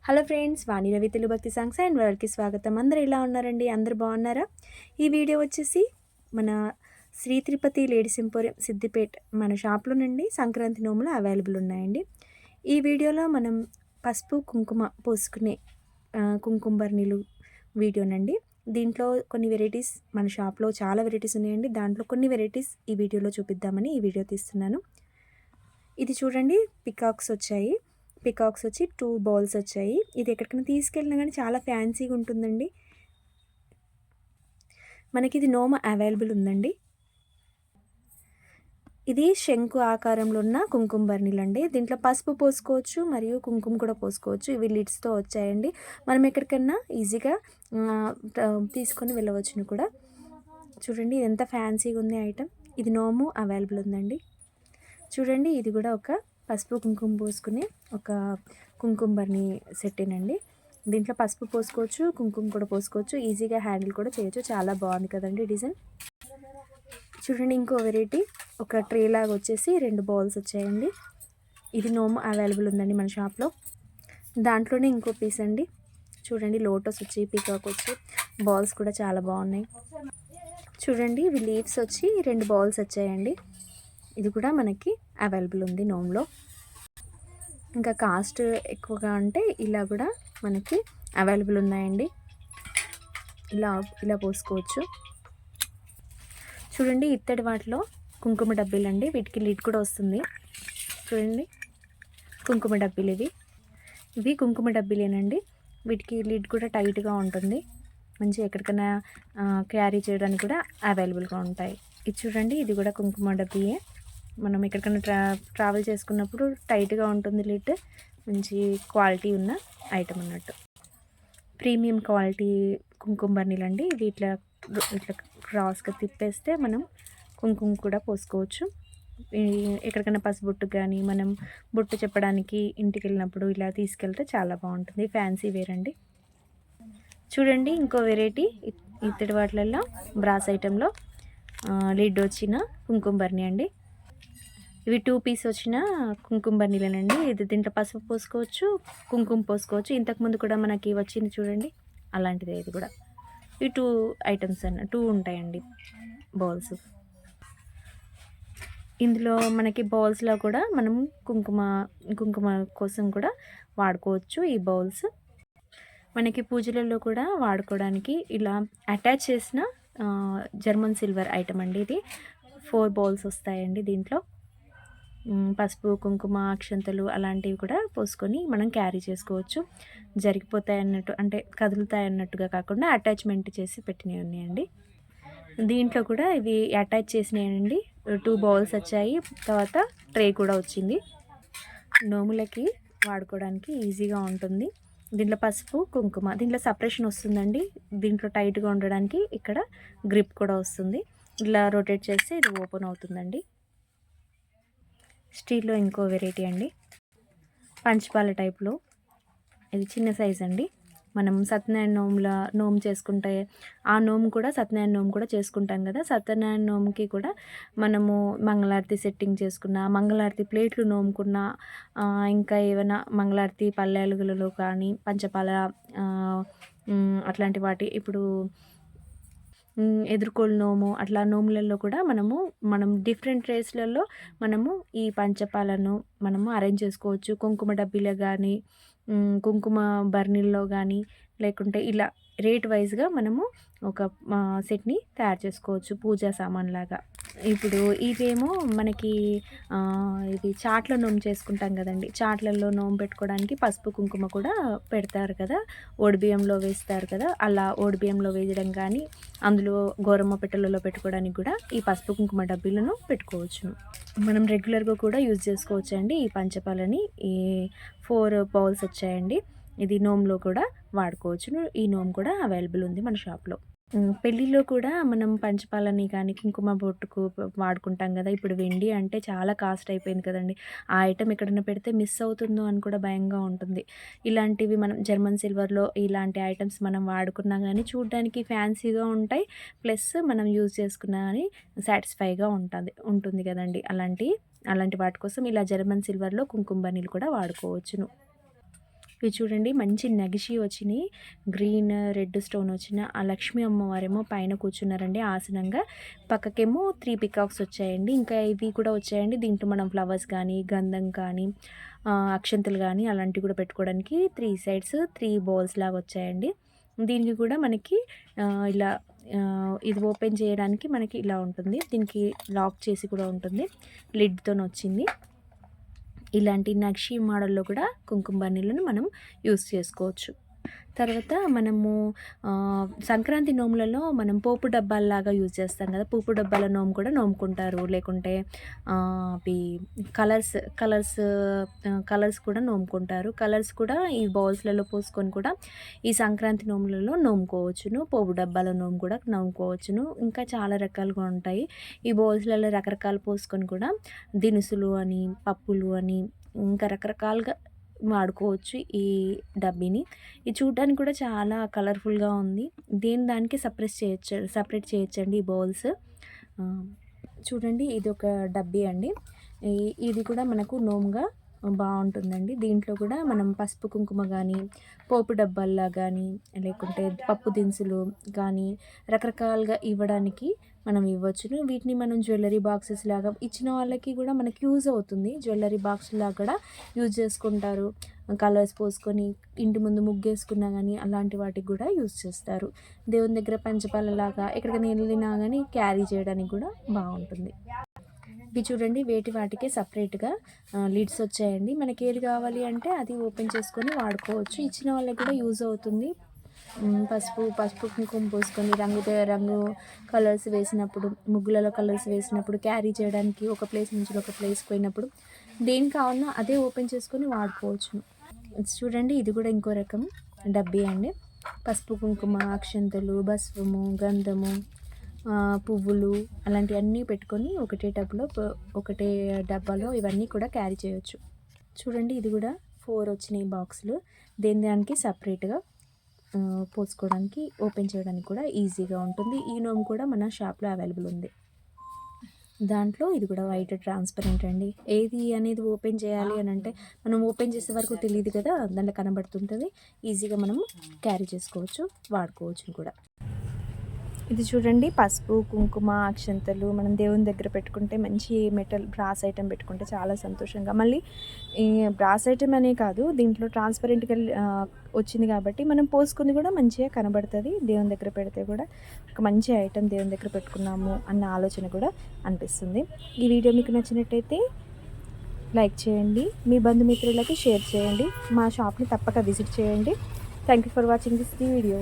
Hello friends, వాణి రవి తెలుగు భక్తి songs and వరల్డ్కి స్వాగతం. అందరూ ఎలా ఉన్నారండి? అందరూ బాగున్నారా? ఈ వీడియో వచ్చేసి మన శ్రీ తిరుపతి లేడీస్ ఎంపోరియం సిద్దిపేట్ మన షాప్లో నుండి సంక్రాంతి నోములు అవైలబుల్ ఉన్నాయండి. ఈ వీడియోలో మనం పసుపు కుంకుమ పోసుకునే కుంకుమ బర్నీలు వీడియోనండి. దీంట్లో కొన్ని వెరైటీస్ మన షాప్లో చాలా వెరైటీస్ ఉన్నాయండి. దాంట్లో కొన్ని వెరైటీస్ ఈ వీడియోలో చూపిద్దామని ఈ వీడియో తీస్తున్నాను. ఇది చూడండి, పికాక్స్ వచ్చాయి. పికాక్స్ వచ్చి 2 బాల్స్ వచ్చాయి. ఇది ఎక్కడికైనా తీసుకెళ్ళినా కానీ చాలా ఫ్యాన్సీగా ఉంటుందండి. మనకి ఇది నోమ అవైలబుల్ ఉందండి. ఇది శంకు ఆకారంలో ఉన్న కుంకుమ బర్నీలు అండి. దీంట్లో పసుపు పోసుకోవచ్చు మరియు కుంకుమ కూడా పోసుకోవచ్చు. ఇవి లిడ్స్తో వచ్చాయండి. మనం ఎక్కడికన్నా ఈజీగా తీసుకొని వెళ్ళవచ్చును కూడా. చూడండి ఎంత ఫ్యాన్సీగా ఉంది ఐటమ్. ఇది నోము అవైలబుల్ ఉందండి. చూడండి, ఇది కూడా ఒక పసుపు కుంకుమ పోసుకుని ఒక కుంకుమ బర్నీ సెట్టేనండి. దీంట్లో పసుపు పోసుకోవచ్చు, కుంకుమ కూడా పోసుకోవచ్చు. ఈజీగా హ్యాండిల్ కూడా చేయొచ్చు. చాలా బాగుంది కదండి డిజైన్. చూడండి, ఇంకో వెరైటీ ఒక ట్రే లాగా వచ్చేసి 2 బాల్స్ వచ్చాయండి. ఇది నోమ్ అవైలబుల్ ఉందండి మన షాప్లో. దాంట్లోనే ఇంకో పీస్ అండి. చూడండి, లోటస్ వచ్చి పీకాక్ వచ్చి బాల్స్ కూడా చాలా బాగున్నాయి. చూడండి, ఇవి లీవ్స్ వచ్చి 2 బాల్స్ వచ్చాయండి. ఇది కూడా మనకి అవైలబుల్ ఉంది నోమ్లో. ఇంకా కాస్ట్ ఎక్కువగా అంటే ఇలా కూడా మనకి అవైలబుల్ ఉన్నాయండి. ఇలా పోసుకోవచ్చు. చూడండి, ఇత్తడి వాటిలో కుంకుమ డబ్బీలు అండి. వీటికి లిడ్ కూడా వస్తుంది. చూడండి, కుంకుమ డబ్బీలు ఇవి కుంకుమ డబ్బీలేనండి. వీటికి లిడ్ కూడా టైట్గా ఉంటుంది. మంచిగా ఎక్కడికైనా క్యారీ చేయడానికి కూడా అవైలబుల్గా ఉంటాయి. ఇది చూడండి, ఇది కూడా కుంకుమ డబ్బీయే. మనం ఎక్కడికైనా ట్రావెల్ చేసుకున్నప్పుడు టైట్గా ఉంటుంది లిడ్. మంచి క్వాలిటీ ఉన్న ఐటమ్ అన్నట్టు. ప్రీమియం క్వాలిటీ కుంకుమ బర్నీలు అండి. ఇవి ఇట్లా క్రాస్గా తిప్పేస్తే మనం కుంకుమ కూడా పోసుకోవచ్చు. ఎక్కడికైనా పసుబొట్టు కానీ మనం బొట్టు చెప్పడానికి ఇంటికి వెళ్ళినప్పుడు ఇలా తీసుకెళ్తే చాలా బాగుంటుంది. ఫ్యాన్సీ వేర్ అండి. చూడండి, ఇంకో వెరైటీ ఇత్తడి వాటిలలో బ్రాస్ ఐటెంలో లిడ్ వచ్చిన కుంకుమ బర్నీ అండి. ఇవి 2 పీస్ వచ్చిన కుంకుమ బర్నీలేనండి. ఇది దీంట్లో పసుపు పోసుకోవచ్చు, కుంకుమ పోసుకోవచ్చు. ఇంతకుముందు కూడా మనకి వచ్చింది చూడండి, అలాంటిదే ఇది కూడా. ఈ 2 ఐటమ్స్ 2 ఉంటాయండి బౌల్స్. ఇందులో మనకి బౌల్స్లో కూడా మనం కుంకుమ కోసం కూడా వాడుకోవచ్చు. ఈ బౌల్స్ మనకి పూజలలో కూడా వాడుకోవడానికి ఇలా అటాచ్ చేసిన జర్మన్ సిల్వర్ ఐటమ్ అండి. ఇది 4 బౌల్స్ వస్తాయండి. దీంట్లో పసుపు కుంకుమ అక్షంతలు అలాంటివి కూడా పోసుకొని మనం క్యారీ చేసుకోవచ్చు. జరిగిపోతాయి అన్నట్టు, అంటే కదులుతాయి అన్నట్టుగా కాకుండా అటాచ్మెంట్ చేసి పెట్టినవి ఉన్నాయండి. దీంట్లో కూడా ఇవి అటాచ్ చేసినాయండి. 2 బౌల్స్ వచ్చాయి. తర్వాత ట్రే కూడా వచ్చింది. నోములకి వాడుకోవడానికి ఈజీగా ఉంటుంది. దీంట్లో పసుపు కుంకుమ దీంట్లో సపరేషన్ వస్తుందండి. దీంట్లో టైట్గా ఉండడానికి ఇక్కడ గ్రిప్ కూడా వస్తుంది. ఇలా రొటేట్ చేస్తే ఇది ఓపెన్ అవుతుందండి. స్టీల్లో ఇంకో వెరైటీ అండి, పంచపాల టైప్లో. ఇది చిన్న సైజ్ అండి. మనం సత్యనారాయణ నోము చేసుకుంటే ఆ నోము కూడా సత్యనారాయణ నోము కూడా చేసుకుంటాం కదా. సత్యనారాయణ నోముకి కూడా మనము మంగళారతి సెట్టింగ్ చేసుకున్న, మంగళారతి ప్లేట్లు నోముకున్న, ఇంకా ఏమైనా మంగళారతి పల్లెలుగులలో కానీ పంచపాల అట్లాంటి వాటి ఇప్పుడు ఎదుర్కోలు నోము అట్లా నోములలో కూడా మనం డిఫరెంట్ ట్రేస్లలో మనము ఈ పంచపాలను మనము అరేంజ్ చేసుకోవచ్చు. కుంకుమ డబ్బీలో కానీ కుంకుమ బర్నీల్లో కానీ లేకుంటే ఇలా రేట్ వైజ్గా మనము ఒక సెట్ని తయారు చేసుకోవచ్చు పూజా సామాన్ లాగా. ఇప్పుడు ఇవేమో మనకి ఇది చాట్ల నోము చేసుకుంటాం కదండి. చాట్లలో నోము పెట్టుకోవడానికి పసుపు కుంకుమ కూడా పెడతారు కదా, ఓడిబియ్యంలో వేస్తారు కదా. అలా ఓడిబియ్యంలో వేయడం కానీ అందులో గోరమ్మ పెట్టెలలో పెట్టుకోవడానికి కూడా ఈ పసుపు కుంకుమ డబ్బీలను పెట్టుకోవచ్చు. మనం రెగ్యులర్గా కూడా యూజ్ చేసుకోవచ్చు అండి. ఈ పంచపాలని ఈ 4 బౌల్స్ వచ్చాయండి. ఇది నోములో కూడా వాడుకోవచ్చు. ఈ నోము కూడా అవైలబుల్ ఉంది మన షాప్లో. పెళ్ళిలో కూడా మనం పంచపాలని కానీ కుంకుమ బొట్టుకు వాడుకుంటాం కదా. ఇప్పుడు వెండి అంటే చాలా కాస్ట్ అయిపోయింది కదండి. ఆ ఐటెం ఎక్కడైనా పెడితే మిస్ అవుతుందో అని కూడా భయంగా ఉంటుంది. ఇలాంటివి మనం జర్మన్ సిల్వర్లో ఇలాంటి ఐటమ్స్ మనం వాడుకున్నా కానీ చూడడానికి ఫ్యాన్సీగా ఉంటాయి. ప్లస్ మనం యూజ్ చేసుకున్నా కానీ సాటిస్ఫైగా ఉంటుంది కదండి. అలాంటి వాటి కోసం ఇలా జర్మన్ సిల్వర్లో కుంకుమ బర్నీలు కూడా వాడుకోవచ్చును. ఇవి చూడండి మంచి నగిషి వచ్చినాయి. గ్రీన్, రెడ్ స్టోన్ వచ్చిన ఆ లక్ష్మీ అమ్మవారేమో పైన కూర్చున్నారండి ఆసనంగా. పక్కకేమో 3 పికాక్స్ వచ్చాయండి. ఇంకా ఇవి కూడా వచ్చాయండి. దీంట్లో మనం ఫ్లవర్స్ కానీ, గంధం కానీ, అక్షంతలు కానీ అలాంటివి కూడా పెట్టుకోవడానికి 3 సైడ్స్ 3 బౌల్స్ లాగా వచ్చాయండి. దీనికి కూడా మనకి ఇలా ఇది ఓపెన్ చేయడానికి మనకి ఇలా ఉంటుంది. దీనికి లాక్ చేసి కూడా ఉంటుంది. లిడ్‌తోనొచ్చింది. ఇలాంటి నక్షి మోడల్‌లో కూడా కుంకుమ బర్నీలను మనం యూజ్ చేసుకోవచ్చు. తర్వాత మనము సంక్రాంతి నోములలో మనం పోపు డబ్బాల్లాగా యూజ్ చేస్తాం కదా! పోపు డబ్బాల నోము కూడా నోముకుంటారు. లేకుంటే అవి కలర్స్ కూడా నోముకుంటారు. కలర్స్ కూడా ఈ బౌల్స్‌లలో పోసుకొని కూడా ఈ సంక్రాంతి నోములలో నోముకోవచ్చును. పోపు డబ్బాల నోము కూడా నోముకోవచ్చును. ఇంకా చాలా రకాలుగా ఉంటాయి. ఈ బౌల్స్‌లలో రకరకాలు పోసుకొని కూడా దినుసులు అని, పప్పులు అని ఇంకా రకరకాలుగా వాడుకోవచ్చు ఈ డబ్బీని. ఇది చూడ్డానికి కూడా చాలా కలర్‌ఫుల్‌గా ఉంది. దానికి సపరేట్ చేయొచ్చండి ఈ బౌల్స్. చూడండి ఇదొక డబ్బీ అండి. ఇది కూడా మనకు నోముగా బావుంటుందండి. దీంట్లో కూడా మనం పసుపు, కుంకుమ గానీ, పోపు డబ్బాల్లా గానీ, లేకుంటే పప్పు దినుసులు కానీ రకరకాలుగా ఇవ్వడానికి మనం ఇవ్వచ్చును. వీటిని మనం జ్యువెల్లరీ బాక్సెస్ లాగా ఇచ్చిన వాళ్ళకి కూడా మనకి యూజ్ అవుతుంది. జ్యువెల్లరీ బాక్స్‌లాగా కూడా యూజ్ చేసుకుంటారు. కలర్స్ పోసుకొని ఇంటి ముందు ముగ్గేసుకున్నా గానీ అలాంటి వాటికి కూడా యూజ్ చేస్తారు. దేవుని దగ్గర పంచపాలలాగా ఎక్కడికైనా వెళ్ళినా గానీ క్యారీ చేయడానికి కూడా బావుంటుంది. ఇవి చూడండి వాటికే సపరేట్‌గా లిడ్స్ వచ్చాయండి. మనకి ఏది కావాలి అంటే అది ఓపెన్ చేసుకొని వాడుకోవచ్చు. ఇచ్చిన వాళ్ళకి కూడా యూజ్ అవుతుంది. పసుపు, కుంకుమ పోసుకొని రంగు కలర్స్ వేసినప్పుడు, ముగ్గులలో కలర్స్ వేసినప్పుడు క్యారీ చేయడానికి ఒక ప్లేస్ నుంచి ఒక ప్లేస్‌కి పోయినప్పుడు దేనికి కావాలన్నా అదే ఓపెన్ చేసుకొని వాడుకోవచ్చు. చూడండి ఇది కూడా ఇంకో రకం డబ్బీ అండి. పసుపు, కుంకుమ, అక్షంతలు, భస్వము, గంధము, పువ్వులు అలాంటివన్నీ పెట్టుకొని ఒకటే డబ్బాలో ఇవన్నీ కూడా క్యారీ చేయొచ్చు. చూడండి ఇది కూడా 4 వచ్చినాయి బాక్సులు. దానికి సపరేట్‌గా పోసుకోవడానికి, ఓపెన్ చేయడానికి కూడా ఈజీగా ఉంటుంది. ఈ నోము కూడా మన షాప్‌లో అవైలబుల్ ఉంది. దాంట్లో ఇది కూడా వైట్ ట్రాన్స్పరెంట్ అండి. ఏది అనేది ఓపెన్ చేయాలి అని అంటే మనం ఓపెన్ చేసే వరకు తెలీదు కదా! దాంట్లో కనబడుతుంటది. ఈజీగా మనము క్యారీ చేసుకోవచ్చు, వాడుకోవచ్చు కూడా. ఇది చూడండి పసుపు, కుంకుమ, అక్షంతలు మనం దేవుని దగ్గర పెట్టుకుంటే మంచి మెటల్ బ్రాస్ ఐటెం పెట్టుకుంటే చాలా సంతోషంగా మళ్ళీ ఈ బ్రాస్ ఐటెం అనే కాదు దీంట్లో ట్రాన్స్పరెంట్‌గా వచ్చింది కాబట్టి మనం పోసుకుంది కూడా మంచిగా కనబడుతుంది. దేవుని దగ్గర పెడితే కూడా ఒక మంచి ఐటెం దేవుని దగ్గర పెట్టుకున్నాము అన్న ఆలోచన కూడా అనిపిస్తుంది. ఈ వీడియో మీకు నచ్చినట్టయితే లైక్ చేయండి. మీ బంధుమిత్రులకి షేర్ చేయండి. మా షాప్‌ని తప్పక విజిట్ చేయండి. Thank you for watching this video.